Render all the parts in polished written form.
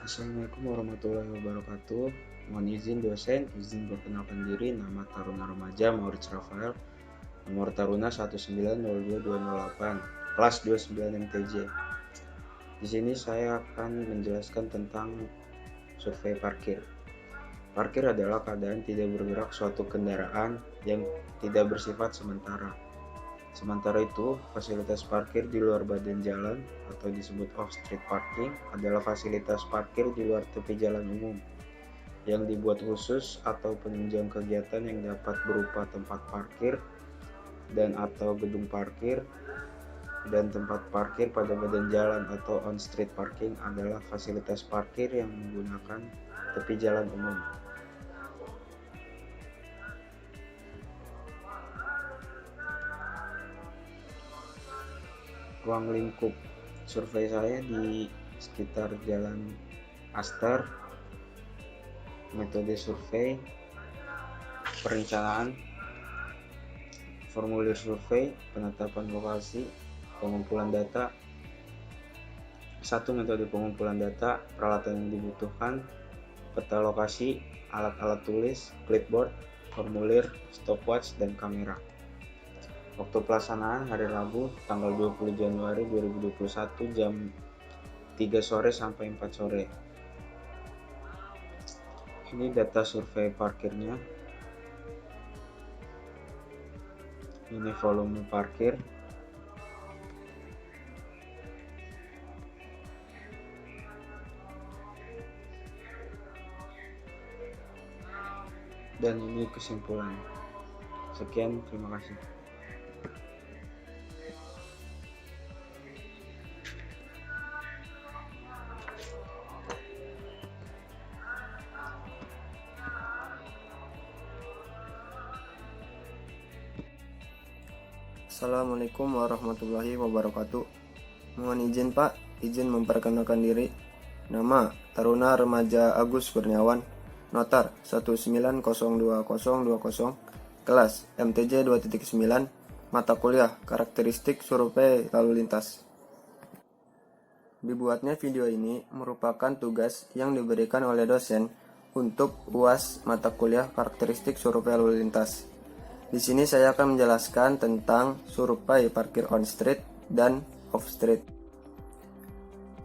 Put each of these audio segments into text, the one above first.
Assalamualaikum warahmatullahi wabarakatuh. Mohon izin dosen, izin perkenalkan diri. Nama Taruna Remaja Maurits Rafael, nomor Taruna 1902208, kelas 29 MTJ. Di sini saya akan menjelaskan tentang survei parkir. Parkir adalah keadaan tidak bergerak suatu kendaraan yang tidak bersifat sementara. Sementara itu, fasilitas parkir di luar badan jalan atau disebut off-street parking adalah fasilitas parkir di luar tepi jalan umum yang dibuat khusus atau penunjang kegiatan yang dapat berupa tempat parkir dan atau gedung parkir, dan tempat parkir pada badan jalan atau on-street parking adalah fasilitas parkir yang menggunakan tepi jalan umum. Ruang lingkup survei saya di sekitar Jalan Aster. Metode survei, perencanaan, formulir survei, penetapan lokasi, pengumpulan data. 1. Metode pengumpulan data, peralatan yang dibutuhkan, peta lokasi, alat-alat tulis, clipboard, formulir, stopwatch, dan kamera. Waktu pelaksanaan hari Rabu tanggal 20 Januari 2021 jam 3 sore sampai 4 sore. Ini data survei parkirnya. Ini volume parkir. Dan ini kesimpulan. Sekian, terima kasih. Assalamualaikum warahmatullahi wabarakatuh. Mohon izin Pak, izin memperkenalkan diri. Nama Taruna Remaja Agus Kurniawan, Notar 1902020, kelas MTJ 2.9, mata kuliah karakteristik survei lalu lintas. Dibuatnya video ini merupakan tugas yang diberikan oleh dosen untuk UAS mata kuliah karakteristik survei lalu lintas. Di sini saya akan menjelaskan tentang survei parkir on street dan off street.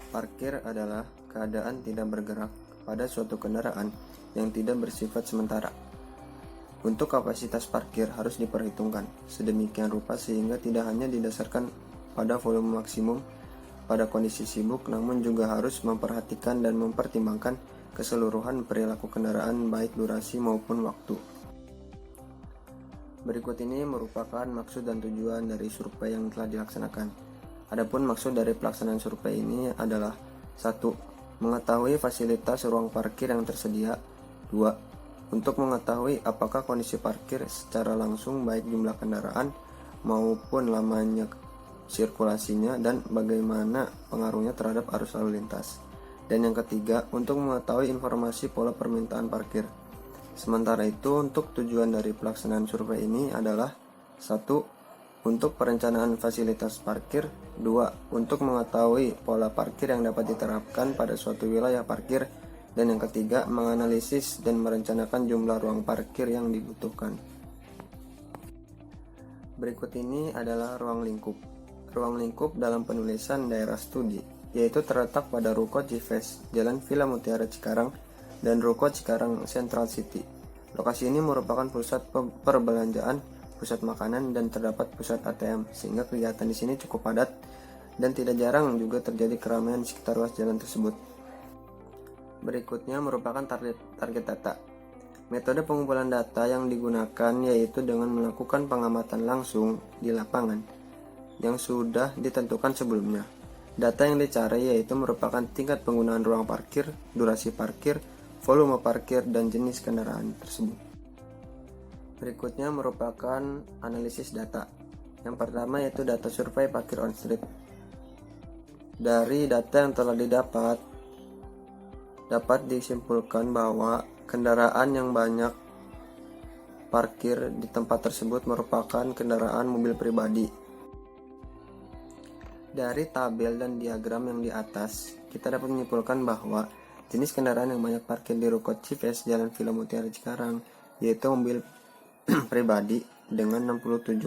Parkir adalah keadaan tidak bergerak pada suatu kendaraan yang tidak bersifat sementara. Untuk kapasitas parkir harus diperhitungkan sedemikian rupa sehingga tidak hanya didasarkan pada volume maksimum pada kondisi sibuk, namun juga harus memperhatikan dan mempertimbangkan keseluruhan perilaku kendaraan baik durasi maupun waktu. Berikut ini merupakan maksud dan tujuan dari survei yang telah dilaksanakan. Adapun maksud dari pelaksanaan survei ini adalah 1. Mengetahui fasilitas ruang parkir yang tersedia. 2. Untuk mengetahui apakah kondisi parkir secara langsung baik jumlah kendaraan maupun lamanya sirkulasinya dan bagaimana pengaruhnya terhadap arus lalu lintas. Dan yang ketiga, untuk mengetahui informasi pola permintaan parkir. Sementara itu, untuk tujuan dari pelaksanaan survei ini adalah 1. Untuk perencanaan fasilitas parkir. 2. Untuk mengetahui pola parkir yang dapat diterapkan pada suatu wilayah parkir. Dan yang ketiga, menganalisis dan merencanakan jumlah ruang parkir yang dibutuhkan. Berikut ini adalah ruang lingkup. Ruang lingkup dalam penulisan daerah studi, yaitu terletak pada Ruko Cives, Jalan Villa Mutiara Cikarang, dan Ruko Cikarang Central City. Lokasi ini merupakan pusat perbelanjaan, pusat makanan, dan terdapat pusat ATM, sehingga kegiatan di sini cukup padat dan tidak jarang juga terjadi keramaian di sekitar ruas jalan tersebut. Berikutnya merupakan target data. Metode pengumpulan data yang digunakan yaitu dengan melakukan pengamatan langsung di lapangan yang sudah ditentukan sebelumnya. Data yang dicari yaitu merupakan tingkat penggunaan ruang parkir, durasi parkir, volume parkir, dan jenis kendaraan tersebut. Berikutnya merupakan analisis data. Yang pertama yaitu data survei parkir on street. Dari data yang telah didapat, dapat disimpulkan bahwa kendaraan yang banyak parkir di tempat tersebut merupakan kendaraan mobil pribadi. Dari tabel dan diagram yang di atas, kita dapat menyimpulkan bahwa Jenis kendaraan yang banyak parkir di Ruko Cives Jalan Villa Mutiara Cikarang yaitu mobil pribadi dengan 67%.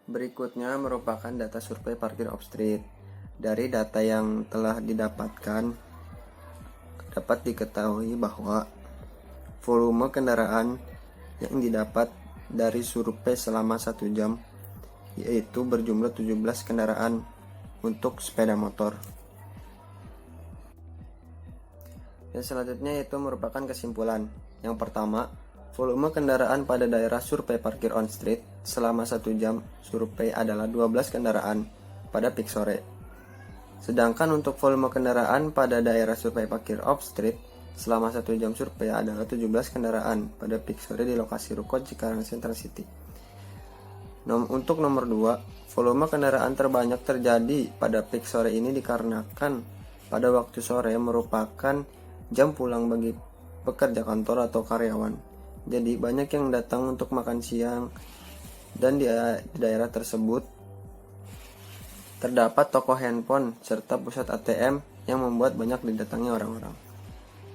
Berikutnya merupakan data survei parkir off-street. Dari data yang telah didapatkan, dapat diketahui bahwa volume kendaraan yang didapat dari survei selama 1 jam yaitu berjumlah 17 kendaraan untuk sepeda motor. Dan selanjutnya itu merupakan kesimpulan. Yang pertama, volume kendaraan pada daerah survei parkir on street selama 1 jam survei adalah 12 kendaraan pada peak sore. Sedangkan untuk volume kendaraan pada daerah survei parkir off street selama 1 jam survei adalah 17 kendaraan pada peak sore di lokasi Ruko Cikarang Central City. Untuk nomor 2, volume kendaraan terbanyak terjadi pada peak sore ini dikarenakan pada waktu sore merupakan jam pulang bagi pekerja kantor atau karyawan. Jadi banyak yang datang untuk makan siang dan di daerah tersebut terdapat toko handphone serta pusat ATM yang membuat banyak didatangi orang-orang.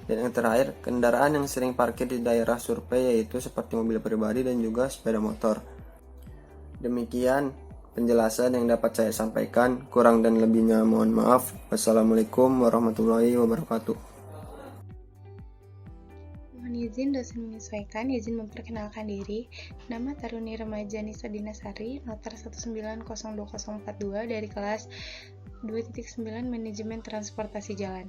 Dan yang terakhir, kendaraan yang sering parkir di daerah survei yaitu seperti mobil pribadi dan juga sepeda motor. Demikian penjelasan yang dapat saya sampaikan, kurang dan lebihnya mohon maaf. Wassalamualaikum warahmatullahi wabarakatuh. Mohon izin dosen menyesuaikan, izin memperkenalkan diri. Nama Taruni Remaja Nisa Dinasari, notar 1902042 dari kelas 2.9 Manajemen Transportasi Jalan.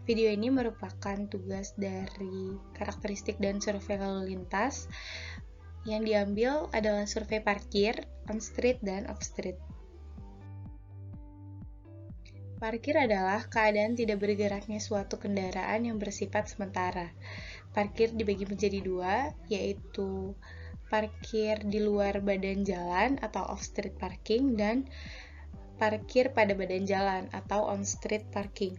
Video ini merupakan tugas dari karakteristik dan survei lalu lintas. Yang diambil adalah survei parkir, on street dan off street. Parkir adalah keadaan tidak bergeraknya suatu kendaraan yang bersifat sementara. Parkir dibagi menjadi 2, yaitu parkir di luar badan jalan atau off-street parking dan parkir pada badan jalan atau on-street parking.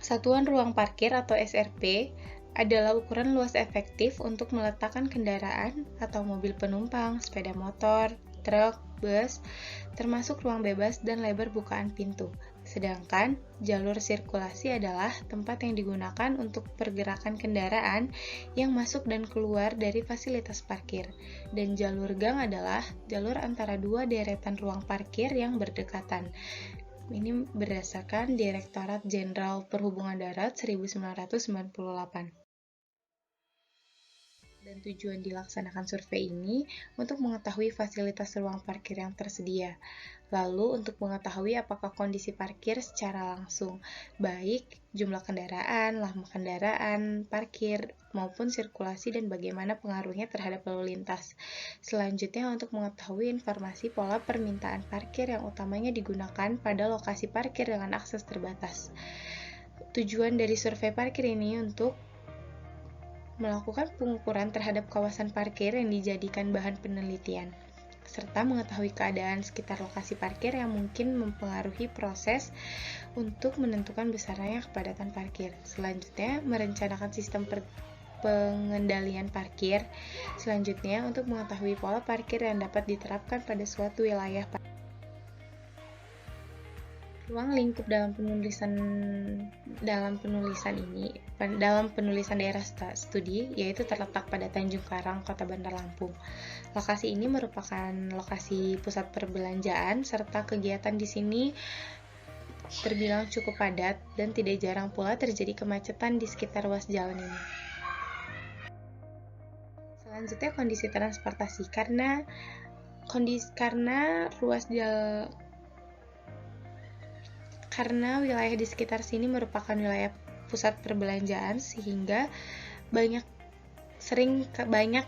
Satuan ruang parkir atau SRP adalah ukuran luas efektif untuk meletakkan kendaraan atau mobil penumpang, sepeda motor, truk, bus, termasuk ruang bebas dan lebar bukaan pintu. Sedangkan jalur sirkulasi adalah tempat yang digunakan untuk pergerakan kendaraan yang masuk dan keluar dari fasilitas parkir. Dan jalur gang adalah jalur antara dua deretan ruang parkir yang berdekatan. Ini berdasarkan Direktorat Jenderal Perhubungan Darat 1998. Dan tujuan dilaksanakan survei ini untuk mengetahui fasilitas ruang parkir yang tersedia. Lalu untuk mengetahui apakah kondisi parkir secara langsung, baik jumlah kendaraan, lama kendaraan, parkir, maupun sirkulasi dan bagaimana pengaruhnya terhadap lalu lintas. Selanjutnya untuk mengetahui informasi pola permintaan parkir yang utamanya digunakan pada lokasi parkir dengan akses terbatas. Tujuan dari survei parkir ini untuk melakukan pengukuran terhadap kawasan parkir yang dijadikan bahan penelitian, serta mengetahui keadaan sekitar lokasi parkir yang mungkin mempengaruhi proses untuk menentukan besarnya kepadatan parkir. Selanjutnya, merencanakan sistem pengendalian parkir. Selanjutnya, untuk mengetahui pola parkir yang dapat diterapkan pada suatu wilayah parkir. Ruang lingkup dalam penulisan daerah studi yaitu terletak pada Tanjung Karang, Kota Bandar Lampung. Lokasi ini merupakan lokasi pusat perbelanjaan serta kegiatan di sini terbilang cukup padat dan tidak jarang pula terjadi kemacetan di sekitar ruas jalan ini. Selanjutnya kondisi transportasi karena wilayah di sekitar sini merupakan wilayah pusat perbelanjaan sehingga banyak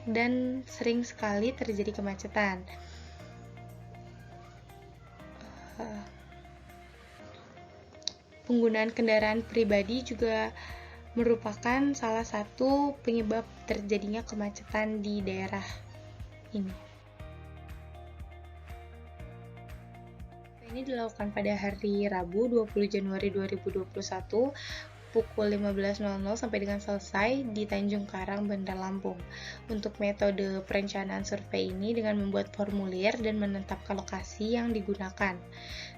dan sering sekali terjadi kemacetan. Penggunaan kendaraan pribadi juga merupakan salah satu penyebab terjadinya kemacetan di daerah ini. Ini dilakukan pada hari Rabu 20 Januari 2021 pukul 15.00 sampai dengan selesai di Tanjung Karang, Bandar Lampung. Untuk metode perencanaan survei ini dengan membuat formulir dan menetapkan lokasi yang digunakan.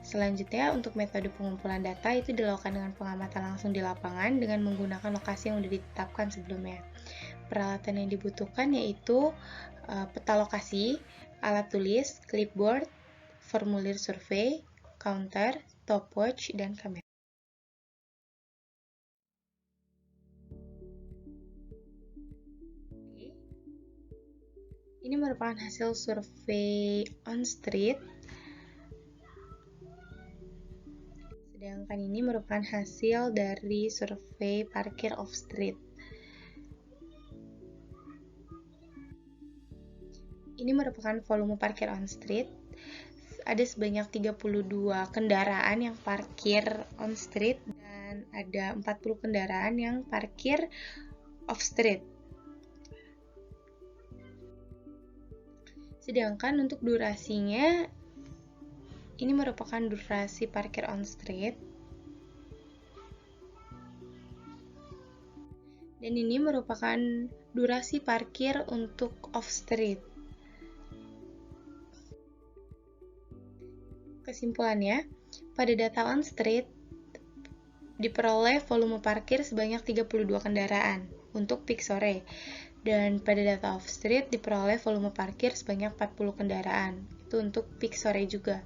Selanjutnya, untuk metode pengumpulan data itu dilakukan dengan pengamatan langsung di lapangan dengan menggunakan lokasi yang sudah ditetapkan sebelumnya. Peralatan yang dibutuhkan yaitu peta lokasi, alat tulis, clipboard, formulir survei, counter, stopwatch, dan kamera. Ini merupakan hasil survei on street. Sedangkan ini merupakan hasil dari survei parkir off street. Ini merupakan volume parkir on street. Ada sebanyak 32 kendaraan yang parkir on street dan ada 40 kendaraan yang parkir off street. Sedangkan untuk durasinya, ini merupakan durasi parkir on street. Dan ini merupakan durasi parkir untuk off street. Kesimpulannya, pada data on street diperoleh volume parkir sebanyak 32 kendaraan untuk peak sore. Dan pada data off street diperoleh volume parkir sebanyak 40 kendaraan. Itu untuk peak sore juga.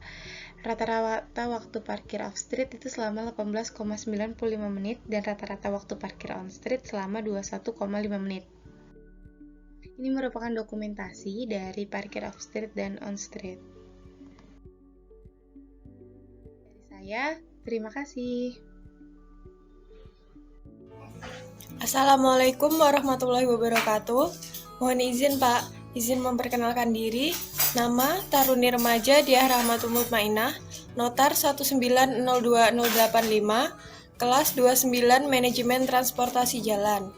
Rata-rata waktu parkir off street itu selama 18,95 menit dan rata-rata waktu parkir on street selama 21,5 menit. Ini merupakan dokumentasi dari parkir off street dan on street. Dari saya, terima kasih. Assalamualaikum warahmatullahi wabarakatuh. Mohon izin Pak, izin memperkenalkan diri. Nama Taruni Remaja Diah Rahmatul Mutmainah, Notar 1902085, kelas 29 Manajemen Transportasi Jalan.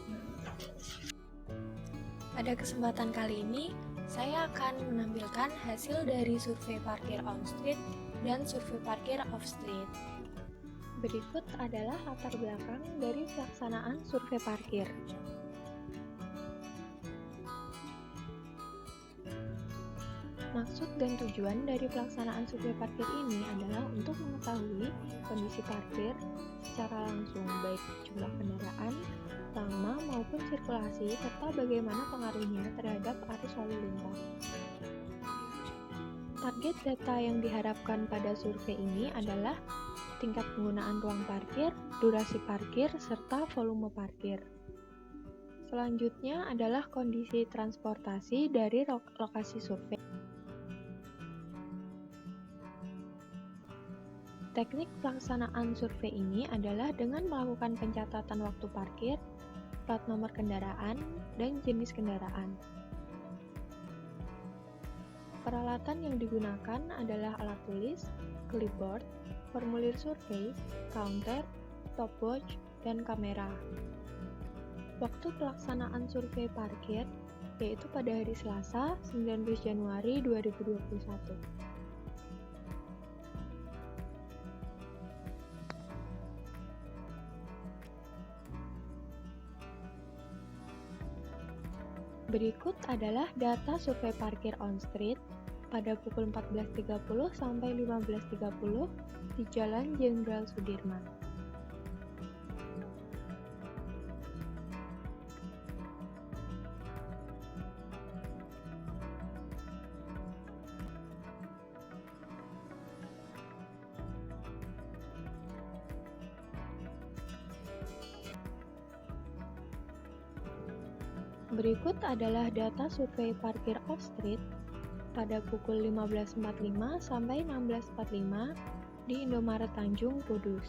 Pada kesempatan kali ini, saya akan menampilkan hasil dari survei parkir on street dan survei parkir off street. Berikut adalah latar belakang dari pelaksanaan survei parkir. Maksud dan tujuan dari pelaksanaan survei parkir ini adalah untuk mengetahui kondisi parkir secara langsung, baik jumlah kendaraan, lama maupun sirkulasi, serta bagaimana pengaruhnya terhadap arus lalu lintas. Target data yang diharapkan pada survei ini adalah tingkat penggunaan ruang parkir, durasi parkir, serta volume parkir. Selanjutnya adalah kondisi transportasi dari lokasi survei. Teknik pelaksanaan survei ini adalah dengan melakukan pencatatan waktu parkir, plat nomor kendaraan, dan jenis kendaraan. Peralatan yang digunakan adalah alat tulis, clipboard, formulir survei, counter, stopwatch, dan kamera. Waktu pelaksanaan survei parkir yaitu pada hari Selasa, 19 Januari 2021. Berikut adalah data survei parkir on street pada pukul 14.30 sampai 15.30 di Jalan Jenderal Sudirman. Berikut adalah data survei parkir off-street pada pukul 15.45 sampai 16.45 di Indomaret Tanjung, Kudus.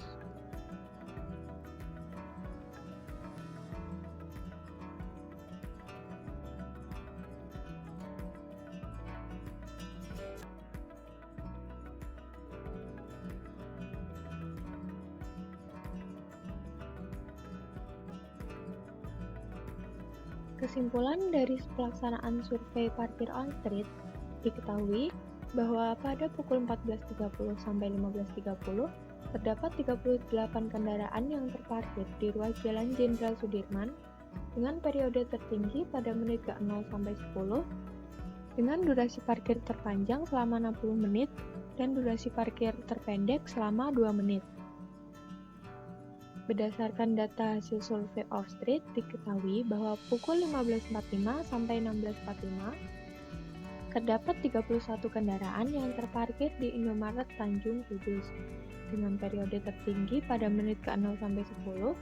Kesimpulan dari pelaksanaan survei parkir on-street, diketahui bahwa pada pukul 14.30 sampai 15.30 Terdapat 38 kendaraan yang terparkir di ruas Jalan Jenderal Sudirman dengan periode tertinggi pada menit ke-0 sampai 10, dengan durasi parkir terpanjang selama 60 menit dan durasi parkir terpendek selama 2 menit. Berdasarkan data hasil survei Offstreet, diketahui bahwa pukul 15.45 sampai 16.45 terdapat 31 kendaraan yang terparkir di Indomaret Tanjung Kudus dengan periode tertinggi pada menit ke-0 sampai 10,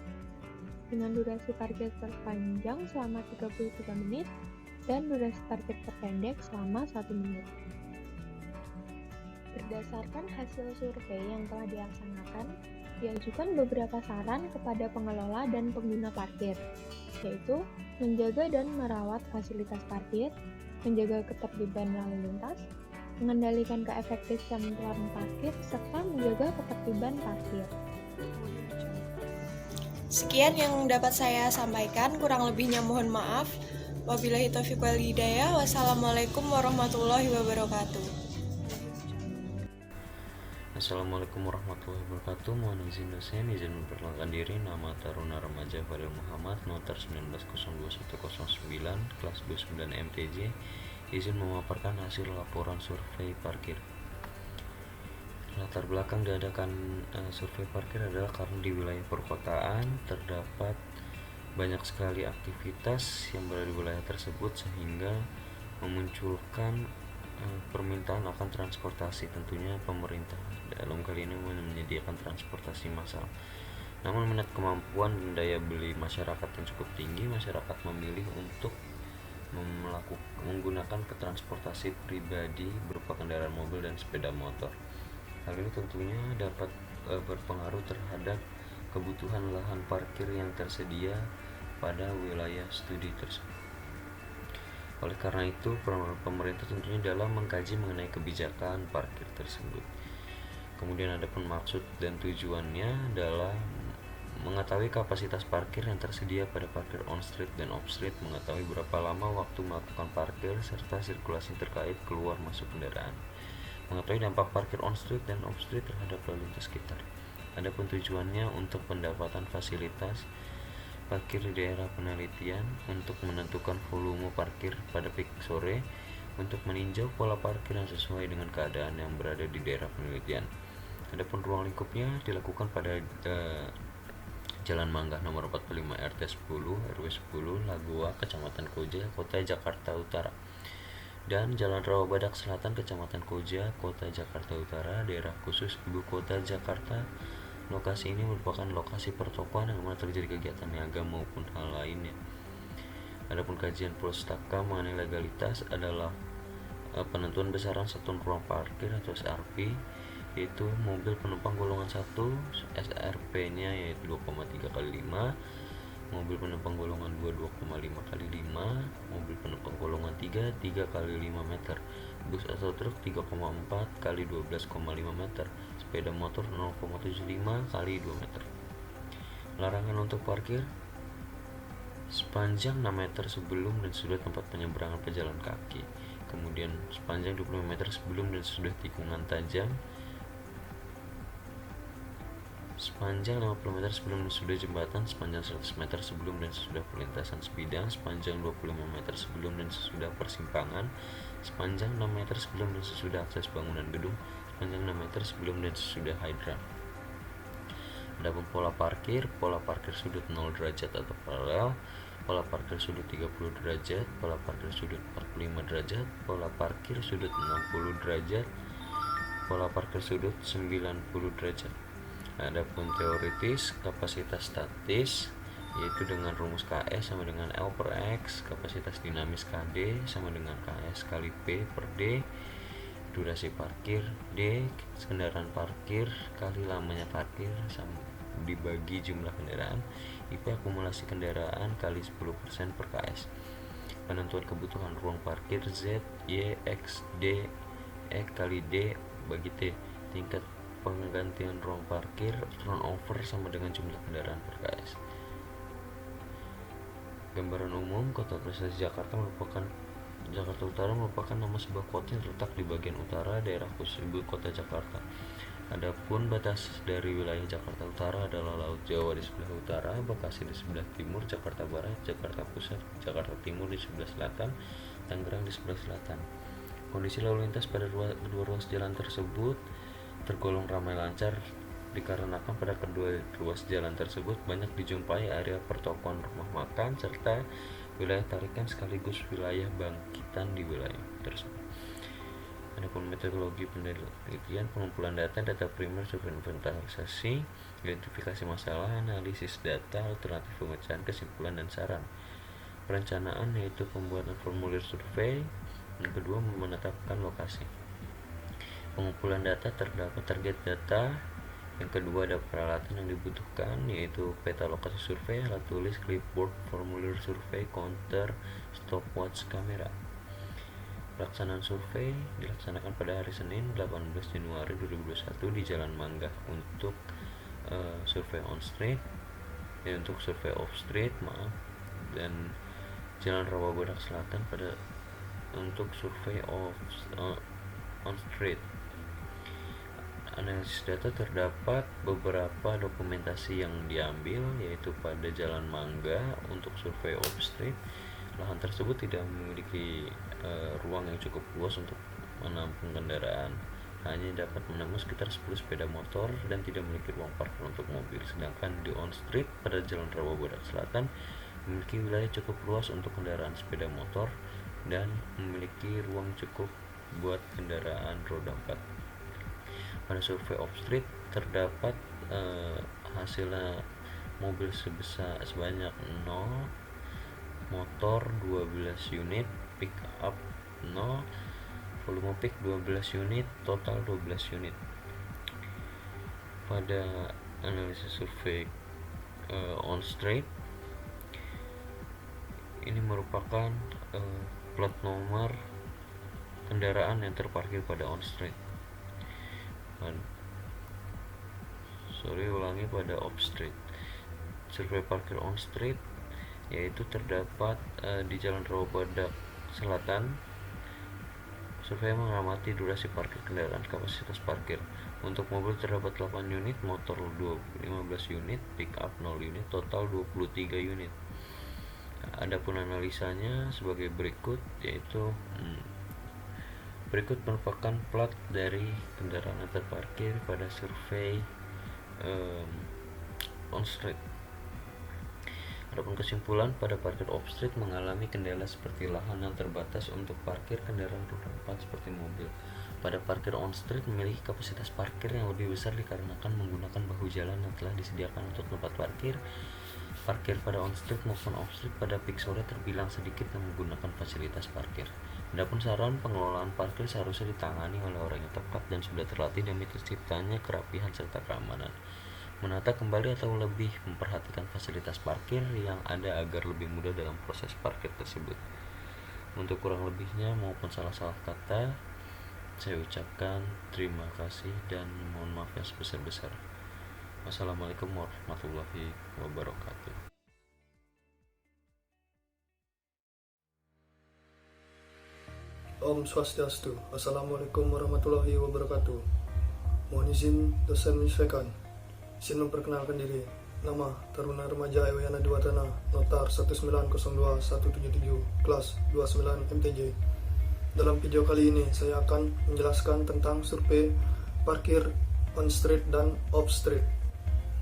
dengan durasi parkir terpanjang selama 33 menit dan durasi parkir terpendek selama 1 menit. Berdasarkan hasil survei yang telah dilaksanakan, diajukan beberapa saran kepada pengelola dan pengguna parkir, yaitu menjaga dan merawat fasilitas parkir, menjaga ketertiban lalu lintas, mengendalikan keefektifan ruang parkir, serta menjaga ketertiban parkir. Sekian yang dapat saya sampaikan, kurang lebihnya mohon maaf. Wabillahi taufiq wal hidayah. Wassalamualaikum warahmatullahi wabarakatuh. Assalamualaikum warahmatullahi wabarakatuh. Mohon izin dosen, izin memperkenalkan diri. Nama Taruna Remaja Fadil Muhammad, notar 19021109, kelas 29 MTJ. Izin memaparkan hasil laporan survei parkir. Latar belakang diadakan survei parkir adalah karena di wilayah perkotaan terdapat banyak sekali aktivitas yang berada di wilayah tersebut sehingga memunculkan permintaan akan transportasi. Tentunya pemerintah dalam kali ini menyediakan transportasi massal. Namun minat, kemampuan dan daya beli masyarakat yang cukup tinggi, masyarakat memilih untuk menggunakan transportasi pribadi berupa kendaraan mobil dan sepeda motor. Hal ini tentunya dapat berpengaruh terhadap kebutuhan lahan parkir yang tersedia pada wilayah studi tersebut. Oleh karena itu, pemerintah tentunya dalam mengkaji mengenai kebijakan parkir tersebut. Kemudian ada pun maksud dan tujuannya adalah mengetahui kapasitas parkir yang tersedia pada parkir on-street dan off-street, mengetahui berapa lama waktu melakukan parkir, serta sirkulasi terkait keluar masuk kendaraan, mengetahui dampak parkir on-street dan off-street terhadap lalu lintas sekitar. Adapun tujuannya untuk pendapatan fasilitas parkir di daerah penelitian, untuk menentukan volume parkir pada peak sore, untuk meninjau pola parkir yang sesuai dengan keadaan yang berada di daerah penelitian. Adapun ruang lingkupnya dilakukan pada Jalan Manggah nomor 45 RT 10 RW 10 Lagoa, Kecamatan Koja, Kota Jakarta Utara, dan Jalan Rawabadak Selatan, Kecamatan Koja, Kota Jakarta Utara, daerah khusus Ibu Kota Jakarta. Lokasi ini merupakan lokasi pertokoan yang mana terjadi kegiatan niaga maupun hal lainnya. Adapun kajian pustaka mengenai legalitas adalah penentuan besaran satuan ruang parkir atau SRP, yaitu mobil penumpang golongan 1 SRP-nya yaitu 2,3 kali 5, mobil penumpang golongan 2 2,5 kali 5, mobil penumpang golongan 3 3 kali 5 meter, bus atau truk 3,4 kali 12,5 meter, sepeda motor 0,75 kali 2 meter. Larangan untuk parkir sepanjang 6 meter sebelum dan sesudah tempat penyeberangan pejalan kaki, kemudian sepanjang 25 meter sebelum dan sesudah tikungan tajam, sepanjang 50 meter sebelum dan sesudah jembatan, sepanjang 100 meter sebelum dan sesudah perlintasan sebidang, sepanjang 25 meter sebelum dan sesudah persimpangan, sepanjang 6 meter sebelum dan sesudah akses bangunan gedung, sepanjang 6 meter sebelum dan sesudah hidran. Adapun pola parkir sudut 0 derajat atau paralel, pola parkir sudut 30 derajat, pola parkir sudut 45 derajat, pola parkir sudut 60 derajat, pola parkir sudut 90 derajat. Adapun teoritis, kapasitas statis yaitu dengan rumus KS sama dengan L per X, kapasitas dinamis KD sama dengan KS kali P per D, durasi parkir D, kendaraan parkir kali lamanya parkir sama dibagi jumlah kendaraan, IP akumulasi kendaraan kali 10% per KS. Penentuan kebutuhan ruang parkir Z, Y, X, D, E kali D bagi T. Tingkat penggantian ruang parkir turnover sama dengan jumlah kendaraan per KS. Gambaran umum, Kota Prestasi Jakarta Utara merupakan nama sebuah kota yang terletak di bagian utara daerah khusus Ibu Kota Jakarta. Adapun batas dari wilayah Jakarta Utara adalah Laut Jawa di sebelah utara, Bekasi di sebelah timur, Jakarta Barat, Jakarta Pusat, Jakarta Timur di sebelah selatan, Tangerang di sebelah selatan. Kondisi lalu lintas pada kedua ruas jalan tersebut tergolong ramai lancar dikarenakan pada kedua ruas jalan tersebut banyak dijumpai area pertokoan, rumah makan, serta wilayah tarikan sekaligus wilayah bangkitan di wilayah tersebut. Adapun metodologi penelitian, pengumpulan data primer, survei inventarisasi, identifikasi masalah, analisis data, alternatif pemecahan, kesimpulan, dan saran. Perencanaan yaitu pembuatan formulir survei. Yang kedua, menetapkan lokasi. Pengumpulan data, terdapat target data. Yang kedua, ada peralatan yang dibutuhkan yaitu peta lokasi survei, alat tulis, clipboard, formulir survei, counter, stopwatch, kamera. Pelaksanaan survei dilaksanakan pada hari Senin 18 Januari 2021 di Jalan Mangga untuk survei on street, untuk survei off street, dan Jalan Rawabadak Selatan untuk survei on street. Analisis data, terdapat beberapa dokumentasi yang diambil yaitu pada Jalan Mangga untuk survei off street. Lahan tersebut tidak memiliki ruang yang cukup luas untuk menampung kendaraan, hanya dapat menampung sekitar 10 sepeda motor dan tidak memiliki ruang parkir untuk mobil. Sedangkan di on street pada Jalan Rawabadak Selatan memiliki wilayah cukup luas untuk kendaraan sepeda motor dan memiliki ruang cukup buat kendaraan roda 4. Pada survei off street terdapat hasilnya mobil sebanyak 0, motor 12 unit, pick up 0, volume pick 12 unit, total 12 unit. Pada analisis survei on street, ini merupakan plat nomor kendaraan yang terparkir pada on street. Pada off street. Survei parkir on street yaitu terdapat di Jalan Rawabadak Selatan. Survei mengamati durasi parkir kendaraan, kapasitas parkir. Untuk mobil terdapat 8 unit, motor 15 unit, pick up 0 unit, total 23 unit. Adapun analisanya sebagai berikut, yaitu berikut merupakan plat dari kendaraan yang terparkir pada survei on street. Adapun kesimpulan, pada parkir off street mengalami kendala seperti lahan yang terbatas untuk parkir kendaraan roda 4 seperti mobil. Pada parkir on street memiliki kapasitas parkir yang lebih besar dikarenakan menggunakan bahu jalan yang telah disediakan untuk tempat parkir. Parkir pada on street maupun off street pada peak sore terbilang sedikit yang menggunakan fasilitas parkir. Adapun saran, pengelolaan parkir seharusnya ditangani oleh orang yang tepat dan sudah terlatih demi terciptanya kerapihan serta keamanan. Menata kembali atau lebih memperhatikan fasilitas parkir yang ada agar lebih mudah dalam proses parkir tersebut. Untuk kurang lebihnya maupun salah-salah kata, saya ucapkan terima kasih dan mohon maaf yang sebesar-besar. Wassalamualaikum warahmatullahi wabarakatuh. Om Swastiastu. Assalamualaikum warahmatullahi wabarakatuh. Mohon izin dosen menyesuaikan. Izin memperkenalkan diri. Nama Taruna Remaja Ewayana Diwatana, Notar 1902177, kelas 29 MTJ. Dalam video kali ini saya akan menjelaskan tentang survei parkir on street dan off street.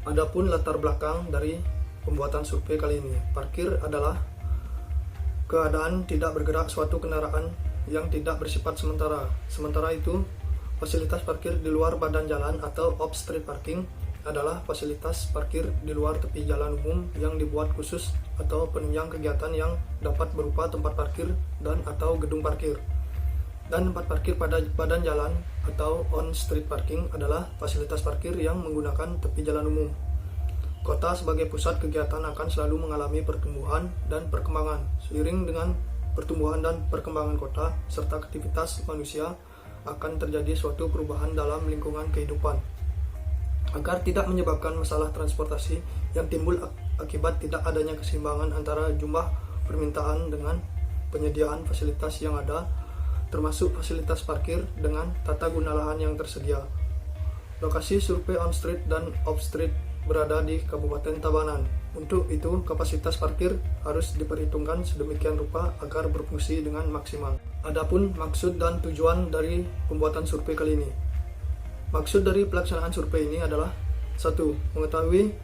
Adapun latar belakang dari pembuatan survei kali ini, parkir adalah keadaan tidak bergerak suatu kendaraan yang tidak bersifat sementara. Sementara itu, fasilitas parkir di luar badan jalan atau off street parking adalah fasilitas parkir di luar tepi jalan umum yang dibuat khusus atau penunjang kegiatan yang dapat berupa tempat parkir dan atau gedung parkir. Dan tempat parkir pada badan jalan atau on-street parking adalah fasilitas parkir yang menggunakan tepi jalan umum. Kota sebagai pusat kegiatan akan selalu mengalami pertumbuhan dan perkembangan. Seiring dengan pertumbuhan dan perkembangan kota serta aktivitas manusia akan terjadi suatu perubahan dalam lingkungan kehidupan. Agar tidak menyebabkan masalah transportasi yang timbul akibat tidak adanya keseimbangan antara jumlah permintaan dengan penyediaan fasilitas yang ada, termasuk fasilitas parkir dengan tata guna lahan yang tersedia. Lokasi survei on street dan off street berada di Kabupaten Tabanan. Untuk itu, kapasitas parkir harus diperhitungkan sedemikian rupa agar berfungsi dengan maksimal. Adapun maksud dan tujuan dari pembuatan survei kali ini. Maksud dari pelaksanaan survei ini adalah 1. Mengetahui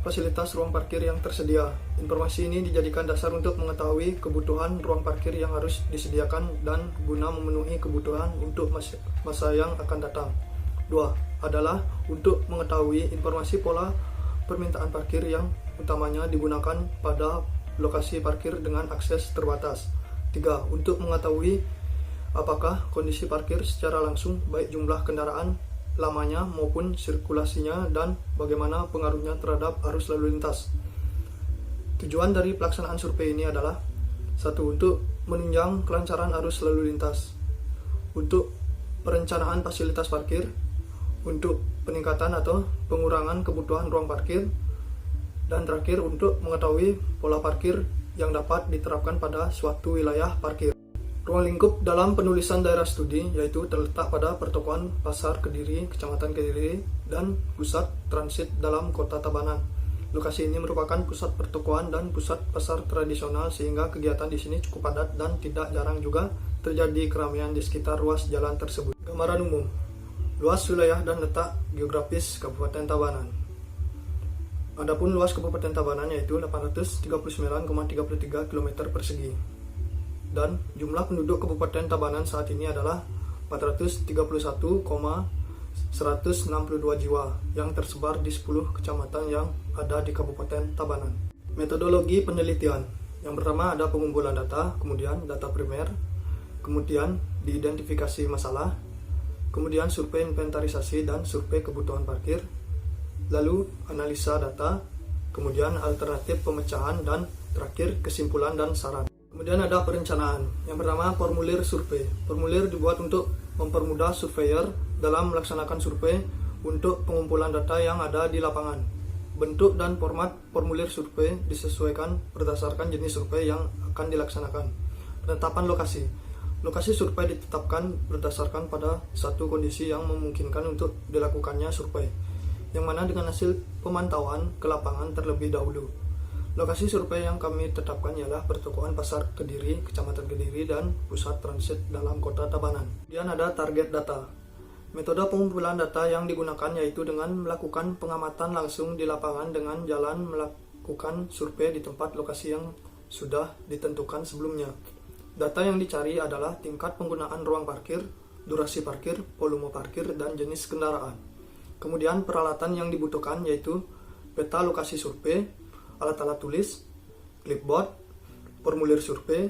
fasilitas ruang parkir yang tersedia. Informasi ini dijadikan dasar untuk mengetahui kebutuhan ruang parkir yang harus disediakan dan guna memenuhi kebutuhan untuk masa yang akan datang. 2. Adalah untuk mengetahui informasi pola permintaan parkir yang utamanya digunakan pada lokasi parkir dengan akses terbatas. 3. Untuk mengetahui apakah kondisi parkir secara langsung, baik jumlah kendaraan, lamanya maupun sirkulasinya, dan bagaimana pengaruhnya terhadap arus lalu lintas. Tujuan dari pelaksanaan survei ini adalah 1. Untuk menunjang kelancaran arus lalu lintas, untuk perencanaan fasilitas parkir, untuk peningkatan atau pengurangan kebutuhan ruang parkir, dan terakhir untuk mengetahui pola parkir yang dapat diterapkan pada suatu wilayah parkir. Ruang lingkup dalam penulisan daerah studi yaitu terletak pada pertokoan Pasar Kediri, Kecamatan Kediri, dan pusat transit dalam Kota Tabanan. Lokasi ini merupakan pusat pertokoan dan pusat pasar tradisional sehingga kegiatan di sini cukup padat dan tidak jarang juga terjadi keramaian di sekitar ruas jalan tersebut. Gambaran umum. Luas wilayah dan letak geografis Kabupaten Tabanan. Adapun luas Kabupaten Tabanan yaitu 839,33 km persegi. Dan jumlah penduduk Kabupaten Tabanan saat ini adalah 431,162 jiwa yang tersebar di 10 kecamatan yang ada di Kabupaten Tabanan. Metodologi penelitian. Yang pertama ada pengumpulan data, kemudian data primer, kemudian diidentifikasi masalah, kemudian survei inventarisasi dan survei kebutuhan parkir, lalu analisa data, kemudian alternatif pemecahan, dan terakhir kesimpulan dan saran. Kemudian ada perencanaan. Yang pertama, formulir survei. Formulir dibuat untuk mempermudah surveyor dalam melaksanakan survei untuk pengumpulan data yang ada di lapangan. Bentuk dan format formulir survei disesuaikan berdasarkan jenis survei yang akan dilaksanakan. Penetapan lokasi. Lokasi survei ditetapkan berdasarkan pada satu kondisi yang memungkinkan untuk dilakukannya survei, yang mana dengan hasil pemantauan ke lapangan terlebih dahulu. Lokasi survei yang kami tetapkan ialah pertokoan Pasar Kediri, Kecamatan Kediri, dan pusat transit dalam Kota Tabanan. Kemudian ada target data. Metode pengumpulan data yang digunakan yaitu dengan melakukan pengamatan langsung di lapangan dengan jalan melakukan survei di tempat lokasi yang sudah ditentukan sebelumnya. Data yang dicari adalah tingkat penggunaan ruang parkir, durasi parkir, volume parkir, dan jenis kendaraan. Kemudian peralatan yang dibutuhkan yaitu peta lokasi survei, alat-alat tulis, clipboard, formulir survei,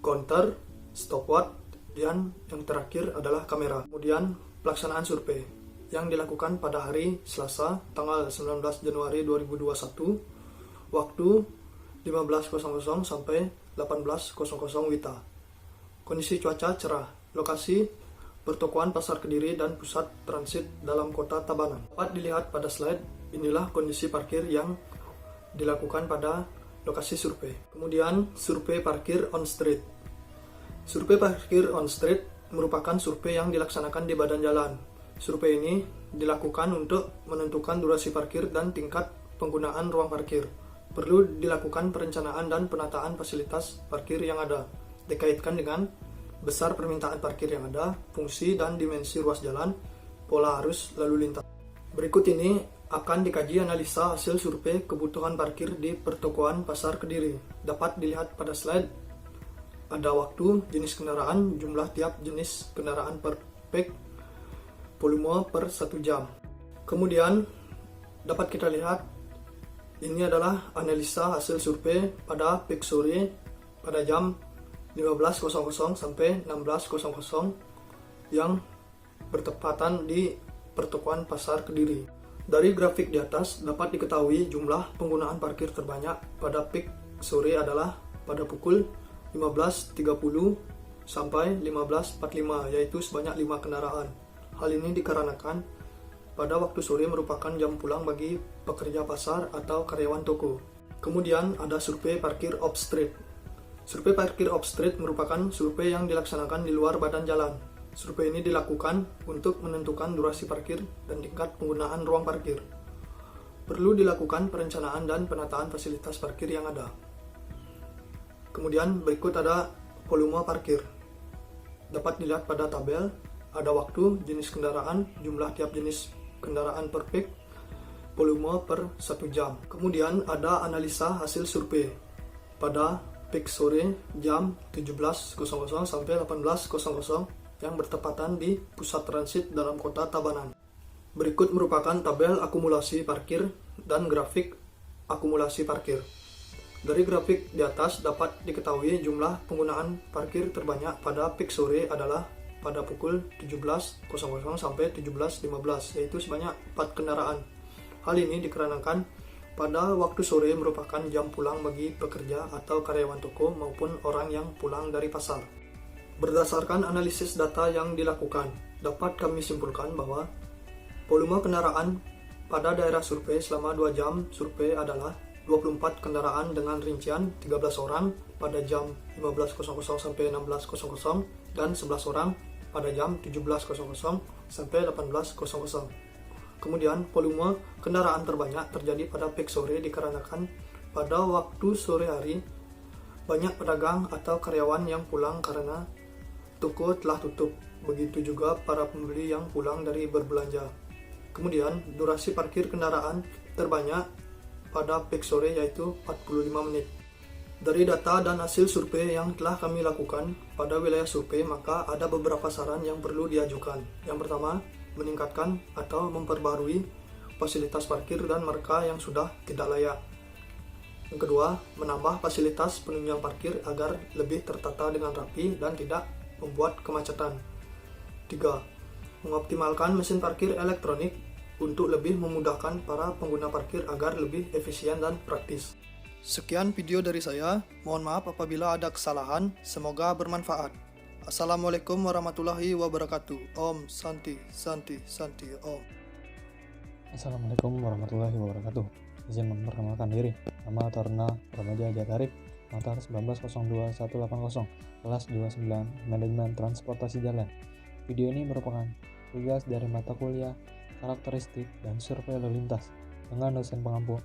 counter, stopwatch, dan yang terakhir adalah kamera. Kemudian pelaksanaan survei yang dilakukan pada hari Selasa tanggal 19 Januari 2021 waktu 15.00 sampai 18.00 WITA. Kondisi cuaca cerah. Lokasi pertokoan Pasar Kediri dan pusat transit dalam Kota Tabanan. Dapat dilihat pada slide, inilah kondisi parkir yang dilakukan pada lokasi survei. Kemudian survei parkir on street. Survei parkir on street merupakan survei yang dilaksanakan di badan jalan. Survei ini dilakukan untuk menentukan durasi parkir dan tingkat penggunaan ruang parkir. Perlu dilakukan perencanaan dan penataan fasilitas parkir yang ada, dikaitkan dengan besar permintaan parkir yang ada, fungsi dan dimensi ruas jalan, pola arus lalu lintas. Berikut ini akan dikaji analisa hasil survei kebutuhan parkir di pertokoan Pasar Kediri. Dapat dilihat pada slide. Ada waktu, jenis kendaraan, jumlah tiap jenis kendaraan per peak, volume per 1 jam. Kemudian dapat kita lihat ini adalah analisa hasil survei pada peak sore pada jam 15.00 sampai 16.00 yang bertepatan di pertokoan Pasar Kediri. Dari grafik di atas dapat diketahui jumlah penggunaan parkir terbanyak pada peak sore adalah pada pukul 15.30 sampai 15.45 yaitu sebanyak 5 kendaraan. Hal ini dikarenakan pada waktu sore merupakan jam pulang bagi pekerja pasar atau karyawan toko. Kemudian ada survei parkir off-street. Survei parkir off-street merupakan survei yang dilaksanakan di luar badan jalan. Survei ini dilakukan untuk menentukan durasi parkir dan tingkat penggunaan ruang parkir. Perlu dilakukan perencanaan dan penataan fasilitas parkir yang ada. Kemudian berikut ada volume parkir. Dapat dilihat pada tabel, ada waktu, jenis kendaraan, jumlah tiap jenis kendaraan per peak, volume per 1 jam. Kemudian ada analisa hasil survei pada peak sore jam 17.00 sampai 18.00 yang bertepatan di pusat transit dalam kota Tabanan. Berikut merupakan tabel akumulasi parkir dan grafik akumulasi parkir. Dari grafik di atas dapat diketahui jumlah penggunaan parkir terbanyak pada peak sore adalah pada pukul 17.00 sampai 17.15, yaitu sebanyak 4 kendaraan. Hal ini dikarenakan pada waktu sore merupakan jam pulang bagi pekerja atau karyawan toko maupun orang yang pulang dari pasar. Berdasarkan analisis data yang dilakukan, dapat kami simpulkan bahwa volume kendaraan pada daerah survei selama 2 jam survei adalah 24 kendaraan dengan rincian 13 orang pada jam 15.00 sampai 16.00 dan 11 orang pada jam 17.00 sampai 18.00. Kemudian volume kendaraan terbanyak terjadi pada peak sore dikarenakan pada waktu sore hari banyak pedagang atau karyawan yang pulang karena toko telah tutup. Begitu juga para pembeli yang pulang dari berbelanja. Kemudian durasi parkir kendaraan terbanyak pada peak sore yaitu 45 menit. Dari data dan hasil survei yang telah kami lakukan pada wilayah survei, maka ada beberapa saran yang perlu diajukan. Yang pertama, meningkatkan atau memperbarui fasilitas parkir dan marka yang sudah tidak layak. Yang kedua, menambah fasilitas penunjang parkir agar lebih tertata dengan rapi dan tidak membuat kemacetan. 3. Mengoptimalkan mesin parkir elektronik untuk lebih memudahkan para pengguna parkir agar lebih efisien dan praktis. Sekian video dari saya. Mohon maaf apabila ada kesalahan. Semoga bermanfaat. Assalamualaikum warahmatullahi wabarakatuh. Om Santi Santi Santi Om. Assalamualaikum warahmatullahi wabarakatuh. Izin memperkenalkan diri. Nama Taruna Remaja Jakarib, Angkatan 19.02.180, kelas 29, Manajemen Transportasi Jalan. Video ini merupakan tugas dari mata kuliah Karakteristik dan Survei Lalu Lintas dengan dosen pengampu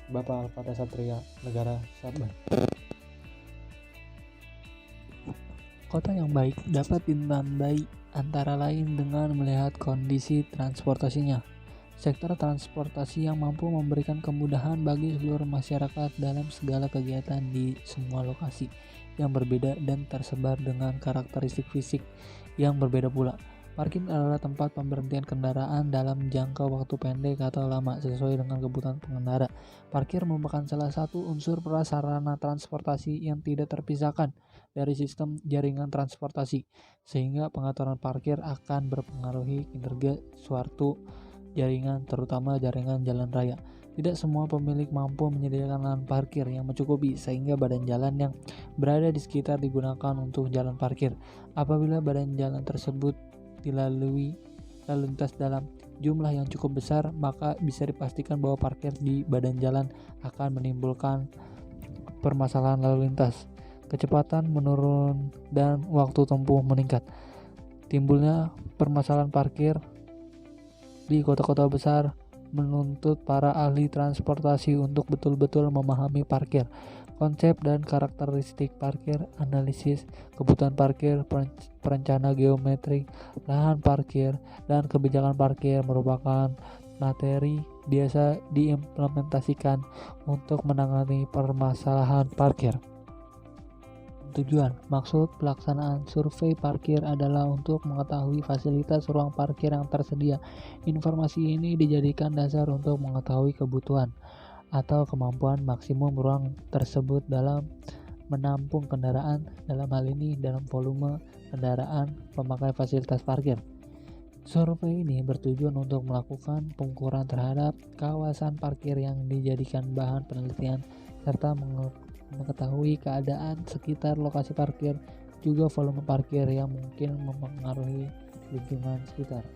Bapak Alfata Satria, Negara Sabar. Kota yang baik dapat ditandai antara lain dengan melihat kondisi transportasinya. Sektor transportasi yang mampu memberikan kemudahan bagi seluruh masyarakat dalam segala kegiatan di semua lokasi yang berbeda dan tersebar dengan karakteristik fisik yang berbeda pula. Parkir adalah tempat pemberhentian kendaraan dalam jangka waktu pendek atau lama sesuai dengan kebutuhan pengendara. Parkir merupakan salah satu unsur prasarana transportasi yang tidak terpisahkan dari sistem jaringan transportasi, sehingga pengaturan parkir akan berpengaruhi kinerja suatu jaringan, terutama jaringan jalan raya. Tidak semua pemilik mampu menyediakan lahan parkir yang mencukupi sehingga badan jalan yang berada di sekitar digunakan untuk jalan parkir. Apabila badan jalan tersebut dilalui lalu lintas dalam jumlah yang cukup besar, maka bisa dipastikan bahwa parkir di badan jalan akan menimbulkan permasalahan lalu lintas. Kecepatan menurun dan waktu tempuh meningkat. Timbulnya permasalahan parkir di kota-kota besar menuntut para ahli transportasi untuk betul-betul memahami parkir, konsep dan karakteristik parkir, analisis kebutuhan parkir, perencana geometri lahan parkir, dan kebijakan parkir merupakan materi biasa diimplementasikan untuk menangani permasalahan parkir. Tujuan, maksud pelaksanaan survei parkir adalah untuk mengetahui fasilitas ruang parkir yang tersedia. Informasi ini dijadikan dasar untuk mengetahui kebutuhan atau kemampuan maksimum ruang tersebut dalam menampung kendaraan, dalam hal ini dalam volume kendaraan pemakai fasilitas parkir. Survei ini bertujuan untuk melakukan pengukuran terhadap kawasan parkir yang dijadikan bahan penelitian serta mengetahui keadaan sekitar lokasi parkir, juga volume parkir yang mungkin mempengaruhi lingkungan sekitar.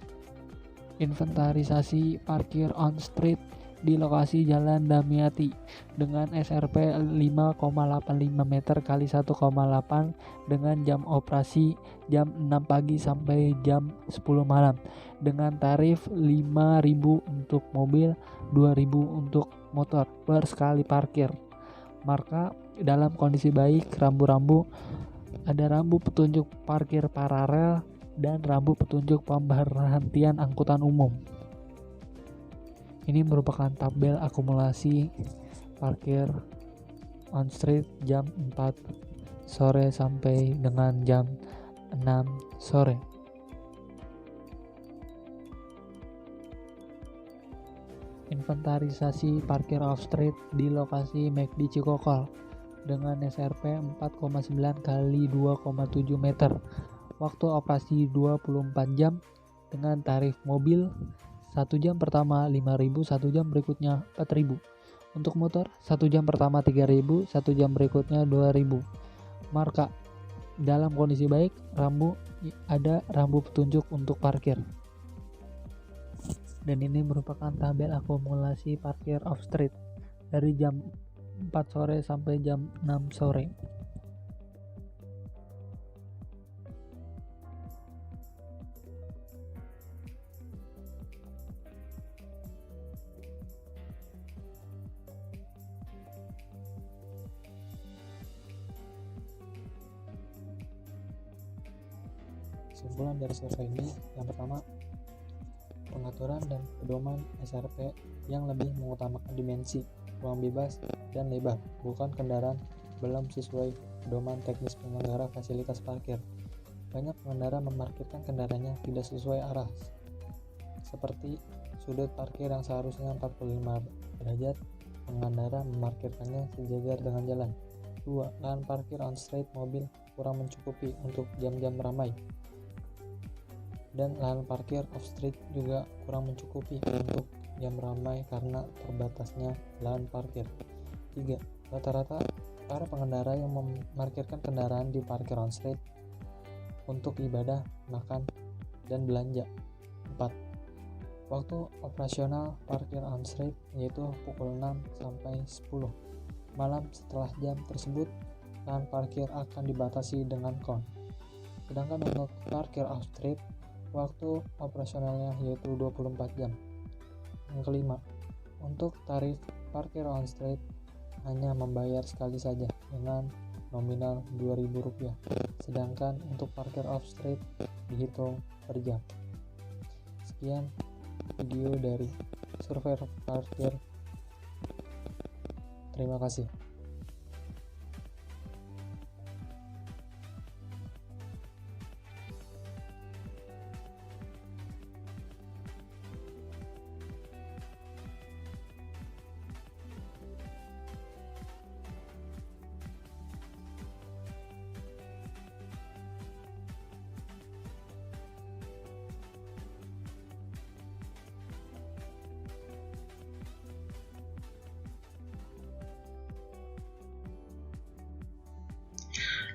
Inventarisasi parkir on street di lokasi Jalan Damiati dengan SRP 5,85 meter x 1,8 dengan jam operasi jam 6 pagi sampai jam 10 malam dengan tarif 5.000 untuk mobil, 2.000 untuk motor per sekali parkir. Marka dalam kondisi baik, rambu-rambu ada rambu petunjuk parkir paralel dan rambu petunjuk pemberhentian angkutan umum. Ini merupakan tabel akumulasi parkir on street jam 4 sore sampai dengan jam 6 sore. Inventarisasi parkir off street di lokasi McD Cikokol dengan SRP 4,9 kali 2,7 meter. Waktu operasi 24 jam dengan tarif mobil 1 jam pertama 5.000, 1 jam berikutnya 4.000. Untuk motor 1 jam pertama 3.000, 1 jam berikutnya 2.000. Marka dalam kondisi baik, ada rambu petunjuk untuk parkir. Dan ini merupakan tabel akumulasi parkir off street dari jam 4 sore sampai jam 6 sore. Kesimpulan dari survei ini, yang pertama, pengaturan dan pedoman SRP yang lebih mengutamakan dimensi, ruang bebas, dan lebar, bukan kendaraan belum sesuai pedoman teknis penyelenggara fasilitas parkir. Banyak pengendara memarkirkan kendaraannya tidak sesuai arah, seperti sudut parkir yang seharusnya 45 derajat, pengendara memarkirkannya sejajar dengan jalan. 2. Lahan parkir on street mobil kurang mencukupi untuk jam-jam ramai. Dan lahan parkir off-street juga kurang mencukupi untuk jam ramai karena terbatasnya lahan parkir. 3. Rata-rata para pengendara yang memarkirkan kendaraan di parkir on-street untuk ibadah, makan, dan belanja. 4. Waktu operasional parkir on-street yaitu pukul 6 sampai 10 malam. Setelah jam tersebut, lahan parkir akan dibatasi dengan kon. Sedangkan untuk parkir off-street, waktu operasionalnya yaitu 24 jam. Yang kelima, untuk tarif parkir on street hanya membayar sekali saja dengan nominal Rp2.000, sedangkan untuk parkir off street dihitung per jam. Sekian video dari survei parkir. Terima kasih.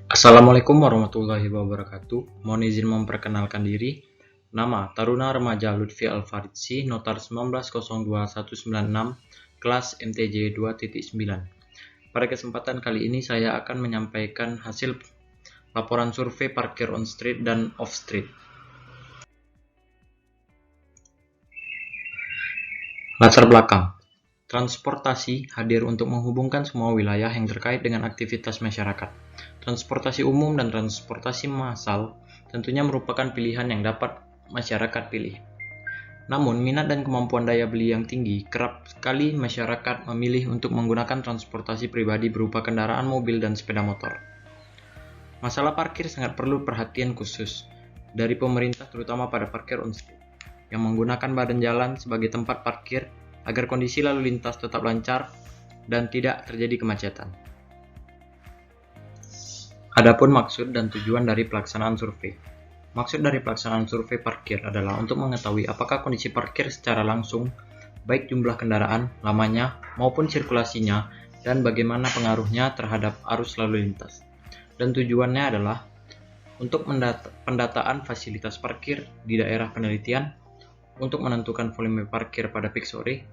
Assalamualaikum warahmatullahi wabarakatuh. Mohon izin memperkenalkan diri. Nama Taruna Remaja Lutfi Alfaridzi, Notar 1902-196, kelas MTJ 2.9. Pada kesempatan kali ini saya akan menyampaikan hasil laporan survei parkir on street dan off street. Latar belakang. Transportasi hadir untuk menghubungkan semua wilayah yang terkait dengan aktivitas masyarakat. Transportasi umum dan transportasi massal tentunya merupakan pilihan yang dapat masyarakat pilih. Namun, minat dan kemampuan daya beli yang tinggi, kerap sekali masyarakat memilih untuk menggunakan transportasi pribadi berupa kendaraan mobil dan sepeda motor. Masalah parkir sangat perlu perhatian khusus dari pemerintah, terutama pada parkir on street, yang menggunakan badan jalan sebagai tempat parkir agar kondisi lalu lintas tetap lancar dan tidak terjadi kemacetan. Adapun maksud dan tujuan dari pelaksanaan survei. Maksud dari pelaksanaan survei parkir adalah untuk mengetahui apakah kondisi parkir secara langsung, baik jumlah kendaraan, lamanya, maupun sirkulasinya, dan bagaimana pengaruhnya terhadap arus lalu lintas. Dan tujuannya adalah untuk pendataan fasilitas parkir di daerah penelitian, untuk menentukan volume parkir pada peak sore,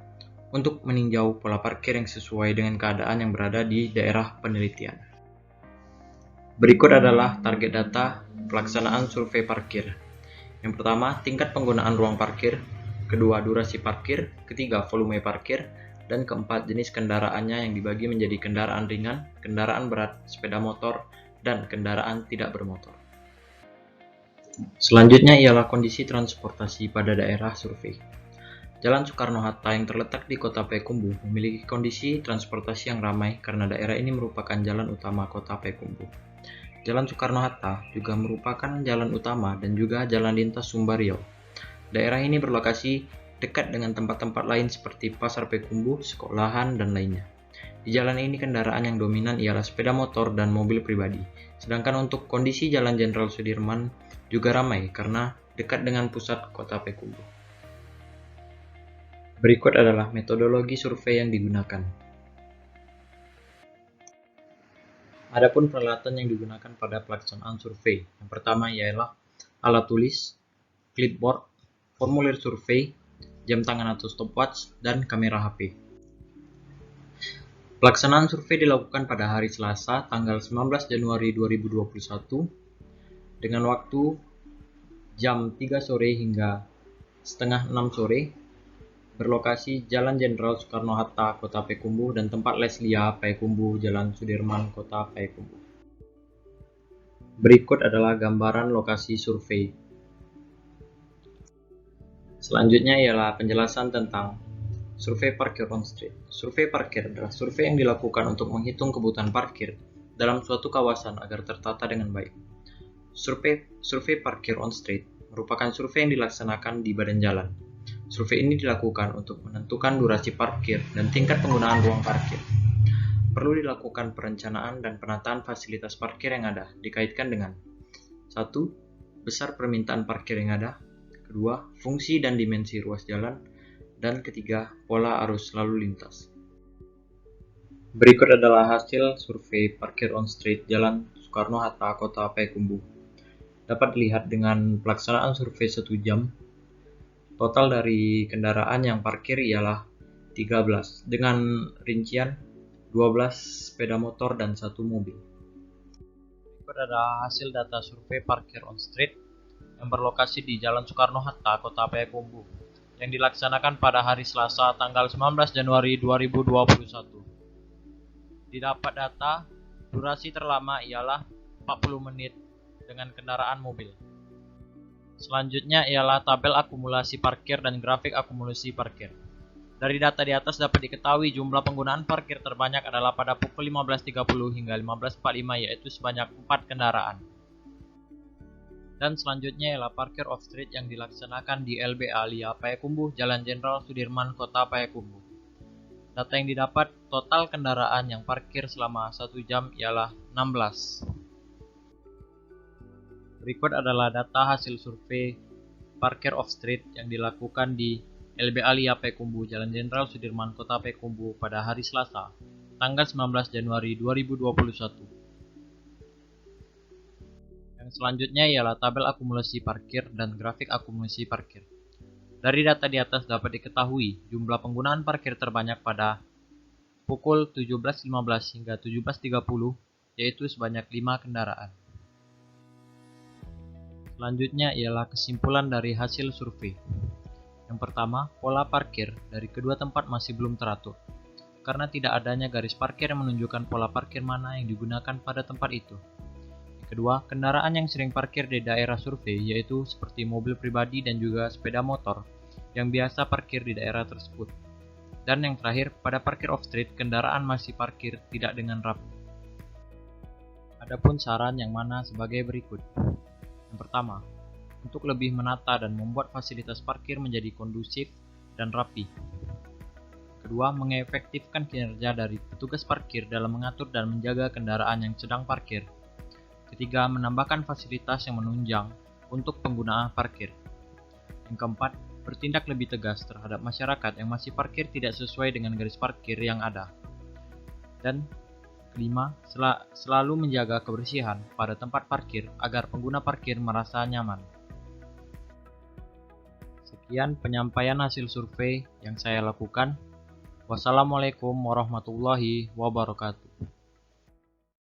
untuk meninjau pola parkir yang sesuai dengan keadaan yang berada di daerah penelitian. Berikut adalah target data pelaksanaan survei parkir. Yang pertama, tingkat penggunaan ruang parkir. Kedua, durasi parkir. Ketiga, volume parkir. Dan keempat, jenis kendaraannya yang dibagi menjadi kendaraan ringan, kendaraan berat, sepeda motor, dan kendaraan tidak bermotor. Selanjutnya ialah kondisi transportasi pada daerah survei. Jalan Soekarno-Hatta yang terletak di Kota Payakumbuh memiliki kondisi transportasi yang ramai karena daerah ini merupakan jalan utama Kota Payakumbuh. Jalan Soekarno-Hatta juga merupakan jalan utama dan juga jalan lintas Sumber Riau. Daerah ini berlokasi dekat dengan tempat-tempat lain seperti Pasar Payakumbuh, sekolahan, dan lainnya. Di jalan ini kendaraan yang dominan ialah sepeda motor dan mobil pribadi. Sedangkan untuk kondisi Jalan Jenderal Sudirman juga ramai karena dekat dengan pusat Kota Payakumbuh. Berikut adalah metodologi survei yang digunakan. Adapun peralatan yang digunakan pada pelaksanaan survei. Yang pertama ialah alat tulis, clipboard, formulir survei, jam tangan atau stopwatch, dan kamera HP. Pelaksanaan survei dilakukan pada hari Selasa, tanggal 19 Januari 2021, dengan waktu jam 3 sore hingga setengah 6 sore, berlokasi Jalan Jenderal Soekarno-Hatta, Kota Payakumbuh, dan tempat les LIA Payakumbuh, Jalan Sudirman, Kota Payakumbuh. Berikut adalah gambaran lokasi survei. Selanjutnya ialah penjelasan tentang survei parkir on street. Survei parkir adalah survei yang dilakukan untuk menghitung kebutuhan parkir dalam suatu kawasan agar tertata dengan baik. Survei parkir on street merupakan survei yang dilaksanakan di badan jalan. Survei ini dilakukan untuk menentukan durasi parkir dan tingkat penggunaan ruang parkir. Perlu dilakukan perencanaan dan penataan fasilitas parkir yang ada dikaitkan dengan 1. Besar permintaan parkir yang ada. 2. Fungsi dan dimensi ruas jalan. Dan ketiga, pola arus lalu lintas. Berikut adalah hasil survei parkir on street Jalan Soekarno-Hatta, Kota Payakumbuh. Dapat dilihat dengan pelaksanaan survei 1 jam. Total dari kendaraan yang parkir ialah 13, dengan rincian 12 sepeda motor dan 1 mobil. Berikut adalah hasil data survei parkir on street yang berlokasi di Jalan Soekarno-Hatta, Kota Payakumbuh, yang dilaksanakan pada hari Selasa, tanggal 19 Januari 2021. Didapat data, durasi terlama ialah 40 menit dengan kendaraan mobil. Selanjutnya ialah tabel akumulasi parkir dan grafik akumulasi parkir. Dari data di atas dapat diketahui jumlah penggunaan parkir terbanyak adalah pada pukul 15.30 hingga 15.45, yaitu sebanyak 4 kendaraan. Dan selanjutnya ialah parkir off-street yang dilaksanakan di LBA LIA Payakumbuh, Jalan Jenderal Sudirman, Kota Payakumbuh. Data yang didapat, total kendaraan yang parkir selama 1 jam ialah 16. Berikut adalah data hasil survei parkir off-street yang dilakukan di LBA LIA Payakumbuh, Jalan Jenderal Sudirman, Kota Payakumbuh pada hari Selasa, tanggal 19 Januari 2021. Yang selanjutnya ialah tabel akumulasi parkir dan grafik akumulasi parkir. Dari data di atas dapat diketahui jumlah penggunaan parkir terbanyak pada pukul 17.15 hingga 17.30, yaitu sebanyak 5 kendaraan. Selanjutnya ialah kesimpulan dari hasil survei. Yang pertama, pola parkir dari kedua tempat masih belum teratur, karena tidak adanya garis parkir yang menunjukkan pola parkir mana yang digunakan pada tempat itu. Yang kedua, kendaraan yang sering parkir di daerah survei yaitu seperti mobil pribadi dan juga sepeda motor yang biasa parkir di daerah tersebut. Dan yang terakhir, pada parkir off-street, kendaraan masih parkir tidak dengan rapi. Adapun saran yang mana sebagai berikut. Yang pertama, untuk lebih menata dan membuat fasilitas parkir menjadi kondusif dan rapi. Kedua, mengefektifkan kinerja dari petugas parkir dalam mengatur dan menjaga kendaraan yang sedang parkir. Ketiga, menambahkan fasilitas yang menunjang untuk penggunaan parkir. Yang keempat, bertindak lebih tegas terhadap masyarakat yang masih parkir tidak sesuai dengan garis parkir yang ada. Dan kelima, selalu menjaga kebersihan pada tempat parkir agar pengguna parkir merasa nyaman. Sekian penyampaian hasil survei yang saya lakukan. Wassalamualaikum warahmatullahi wabarakatuh.